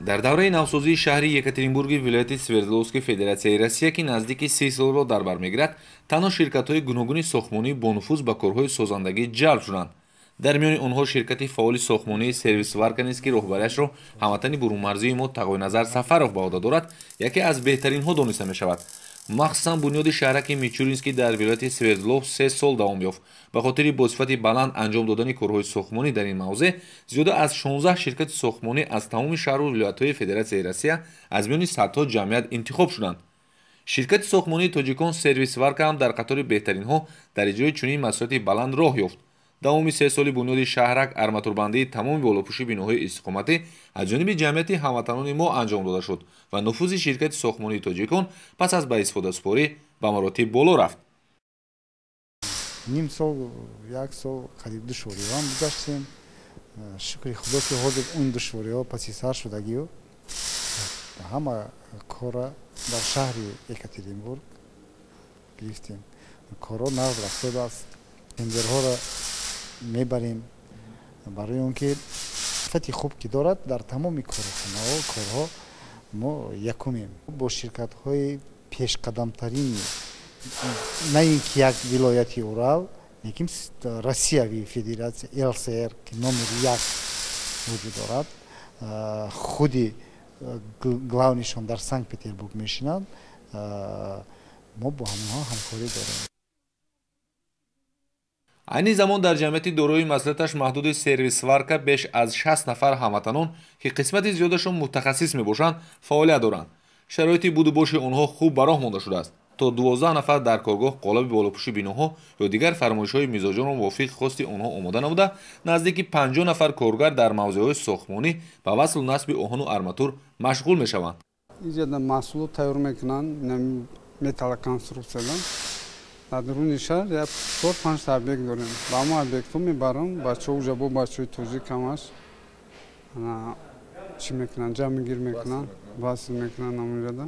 дар давраи навсозии шаҳри Екатеринбурги вилояти Свердловски Федератсияи Россия ки наздики 30 солро дар бар мегирад, танҳо ширкатҳои гуногуни сохмонӣ бо нуфуз ба корҳои созандагӣ ҷалб шуданд. дар миёни онҳо ширкати фаъоли сохмонии сервисварка нест ки роҳбариашро ҳамватани бурунмарзии мо Тағоиназар Сафаров ба оҳда дорад, яке аз беҳтаринҳо дониста мешавад. махсусан бунёди шаҳраки Мичуринский дар вилояти Свердлов 3 сол давом ёфт. ба хотири босифати баланд анҷом додани корҳои сохмонӣ дар ин мавзеъ зиёда аз 16 ширкати сохмонӣ аз тамоми шаҳру вилоятҳои Федератсияи Россия аз миёни садҳо ҷамъият интихоб шуданд. ширкати сохмонии Тоҷикон сервисварка ҳам дар қатори беҳтаринҳо дар иҷрои чунин масъулияти баланд роҳ ёфт. давоми 3 соли бунёди шаҳрак арматурбандии тамоми болопӯши биноҳои истиқоматӣ аз ҷониби ҷамъияти ҳамватанони мо анҷом дода шуд ва нуфузи ширкати сохмонии Тоҷикон пас аз ба истифодасупорӣ ба маротиб боло рафт. ним сол як сол қариб душвориҳоам гузаштем. шукри худо ки ҳозир он душвориҳо паси сар шудагию ҳама кора дар шаҳри Екатеринбург гирифтем. корҳо нав рафтодааст. тендерҳоро мебарем барои он ки сифати хуб ки дорад дар тамоми корхонаҳо корҳо мо якумем. бо ширкатҳои пешқадамтарини на ин ки як вилояти Урал, лекин Россияви Федератсия ЛСР ки номери 1 вуҷуд дорад, худи главнишон дар Санкт-Петербург мешинанд. мо бо ҳамонҳо ҳамкорӣ дорем. айни замон дар ҷамъияти дорои масъулияташ маҳдуди сервисварка беш аз 60 нафар ҳамватанон ки қисмати зиёдашон мутахассис мебошанд фаъолият доранд. шароити буду боши онҳо хуб ба роҳ монда шудааст. то 12 нафар дар коргоҳ қолаби болопӯши биноҳо ё дигар фармоишҳои мизоҷонро мувофиқи хости онҳо омода намуда, наздики 50 нафар коргар дар мавзеъҳои сохмонӣ ба васлу насби оҳану арматур машғул мешаванд. инҷа маҳсулот тайёр мекунанд, металлоконструксиядан. дар дуруни шаҳр як 4-5 объект дорем. ба ҳама объектҳо мебарам, бачаҳо уҷа бо бачаҳои тоҷик ҳамаш чӣ мекунанд, ҷамъгир мекунанд, васл мекунанд намунҷада.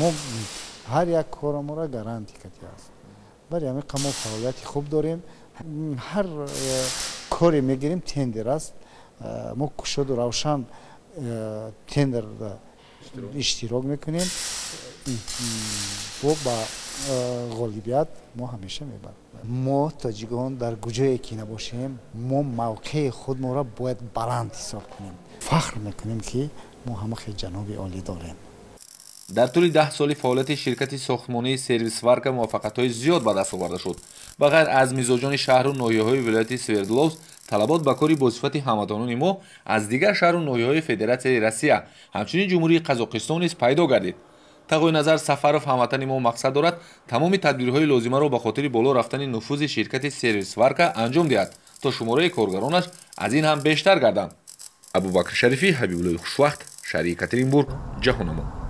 мо ҳар як корамора гарантикати аст. бари ҳамиқа мо фаъолияти хуб дорем. ҳар коре мегирем тендер аст. мо кушоду равшан тендерда иштирок мекунем. ба ғолибият мо ҳамеша мебарем. мо тоҷикон дар куҷое ки набошем, мо мавқеи худмонро бояд баланд ҳисоб кунем. фахр мекунем ки мо ҳамахе ҷаноби олӣ дорем. дар тӯли 10 соли фаъолияти ширкати сохмонии сервисварка муваффақиятҳои зиёд ба даст оварда шуд. ба ғайр аз мизоҷони шаҳру ноҳияҳои вилояти Свердловск, талабот ба кори босифати ҳамватанони мо аз дигар шаҳру ноҳияҳои Федератсияи Россия, ҳамчунин ҷумҳурии Қазоқистон низ пайдо гардид. Тағоиназар Сафаров ҳамватани мо мақсад дорад тамоми тадбирҳои лозимаро ба хотири боло рафтани нуфузи ширкати сервисварка анҷом диҳад, то шумораи коргаронаш аз ин ҳам бештар гарданд. Абубакр Шарифӣ, Ҳабибуллои Хушвақт, шаҳри Екатеринбург, ҷаҳонамо.